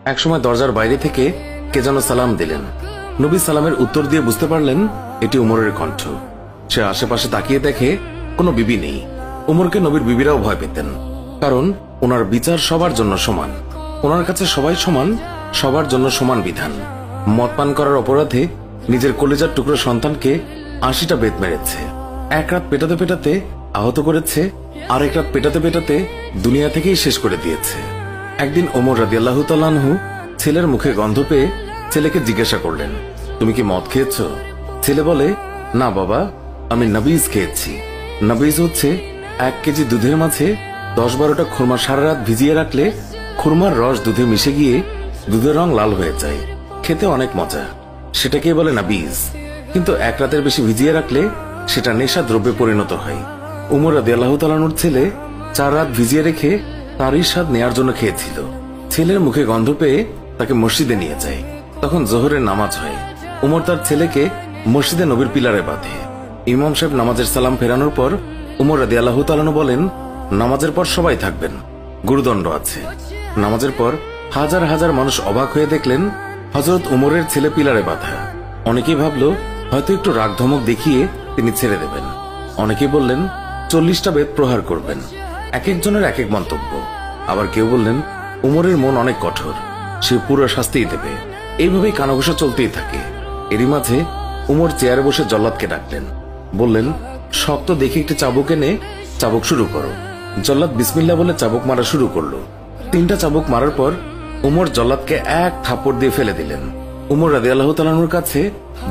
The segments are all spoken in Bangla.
একসময় দরজার বাইরে থেকে কে যেন সালাম দিলেন। নবী সালামের উত্তর দিয়ে বুঝতে পারলেন এটি উমরের কণ্ঠ। সে আশেপাশে তাকিয়ে দেখে কোনো বিবি নেই। উমরকে নবীর বিবিরাও ভয় পেতেন, কারণ ওনার বিচার সবার জন্য সমান। ওনার কাছে সবাই সমান, সবার জন্য সমান বিধান। মদ পান করার অপরাধে নিজের কলিজার টুকরো সন্তানকে ৮০টা বেত মেরেছে। এক রাত পেটাতে পেটাতে আহত করেছে, আর এক রাত পেটাতে পেটাতে দুনিয়া থেকেই শেষ করে দিয়েছে। একদিন ওমর রাদিয়াল্লাহু তাআলা আনহু ছেলের মুখে গন্ধ পেয়ে ছেলেকে জিজ্ঞাসা করলেন, তুমি কি মদ খেয়েছ? ছেলে বলে, না বাবা, আমি নবীজ খেয়েছি। নবীজ হচ্ছে ১ কেজি দুধের মাঝে ১০-১২টা খুরমা সারা রাত ভিজিয়ে রাখলে খুরমার রস দুধে মিশে গিয়ে দুধের রং লাল হয়ে যায়, খেতে অনেক মজা, সেটাকে বলে নবীজ। কিন্তু এক রাতের বেশি ভিজিয়ে রাখলে সেটা নেশা দ্রব্যে পরিণত হয়। উমর রাদিয়াল্লাহু তাআলা আনহুর ছেলে ৪ রাত ভিজিয়ে রেখে তারই স্বাদ নেয়ার জন্য খেয়েছিল। ছেলের মুখে গন্ধ পেয়ে তাকে মসজিদে নিয়ে যায়। তখন জোহরের নামাজ হয়। উমর তার ছেলেকে মসজিদে নবীর পিলারে বাঁধে। ইমাম সাহেব নামাজের সালাম ফেরানোর পর উমর রাদিয়াল্লাহু তাআলা আনহু বলেন, নামাজের পর সবাই থাকবেন, গুরুদণ্ড আছে। নামাজের পর হাজার হাজার মানুষ অবাক হয়ে দেখলেন হযরত উমরের ছেলে পিলারে বাঁধা। অনেকেই ভাবল হয়তো একটু রাগ ধমক দেখিয়ে তিনি ছেড়ে দেবেন। অনেকেই বললেন ৪০টা বেত প্রহার করবেন। এক একজনের এক এক মন্তব্য। আবার কেউ বললেন উমরের মন অনেক কঠোর, সে পুরো শাস্তিই দেবে। এইভাবেই কানাঘুষা চলতেই থাকে। এরই মাঝে উমর চেয়ারে বসে জল্লাদকে ডাকলেন, বললেন, শক্ত দেখে একটি চাবুক এনে চাবুক শুরু করো। জল্লাদ বিসমিল্লাহ বলে চাবুক মারা শুরু করলো। ৩টা চাবুক মারার পর উমর জল্লাদকে এক থাপ্পড় দিয়ে ফেলে দিলেন। উমর রাদিয়াল্লাহু তাআলা আনহুর কাছে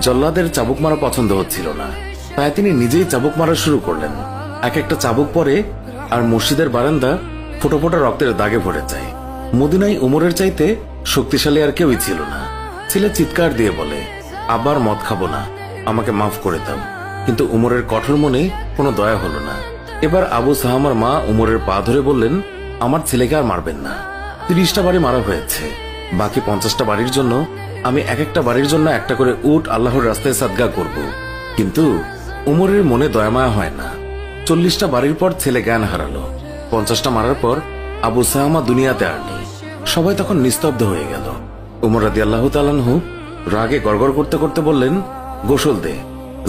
জল্লাদের চাবুক মারা পছন্দ হচ্ছিল না, তাই তিনি নিজেই চাবুক মারা শুরু করলেন। এক একটা চাবুক পরে আর মসজিদের বারান্দা ফোঁটা ফোঁটা রক্তের দাগে ভরে যায়। মদিনায় উমরের চাইতে শক্তিশালী আর কেউই ছিল না। ছেলে চিৎকার দিয়ে বলে, আবার মদ খাবো না, আমাকে মাফ করে দাও। কিন্তু উমরের কঠোর মনে কোনো দয়া হলো না। এবার আবু সাহামার মা উমরের পা ধরে বললেন, আমার ছেলেকে আর মারবেন না। ৩০টা বাড়ি মারা হয়েছে, বাকি ৫০টা বাড়ির জন্য আমি এক একটা বাড়ির জন্য একটা করে উট আল্লাহর রাস্তায় সাদগা করব। কিন্তু উমরের মনে দয়ামায়া হয় না। ৪০টা বাড়ির পর ছেলে জ্ঞান হারালো। ৫০টা মারার পর আবু সাহামা দুনিয়াতে আর নেই। সবাই তখন নিস্তব্ধ হয়ে গেল। উমর রাদিয়াল্লাহু তাআলা আনহু রাগে গড়গড় করতে করতে বললেন, গোসল দে,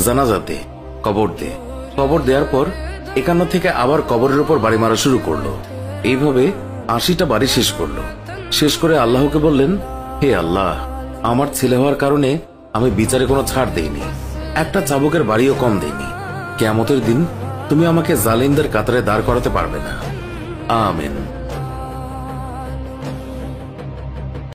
জানাজা দে, কবর দে। কবর দেওয়ার পর ৫১ থেকে আবার কবরের উপর বাড়ি মারা শুরু করলো। এইভাবে ৮০টা বাড়ি শেষ করলো। শেষ করে আল্লাহকে বললেন, হে আল্লাহ, আমার ছেলে হওয়ার কারণে আমি বিচারে কোনো ছাড় দেইনি, একটা চাবুকের বাড়িও কম দেইনি। কিয়ামতের দিন তুমি আমাকে জালিমদের কাতারে দাঁড় করাতে পারবে না। আমিন।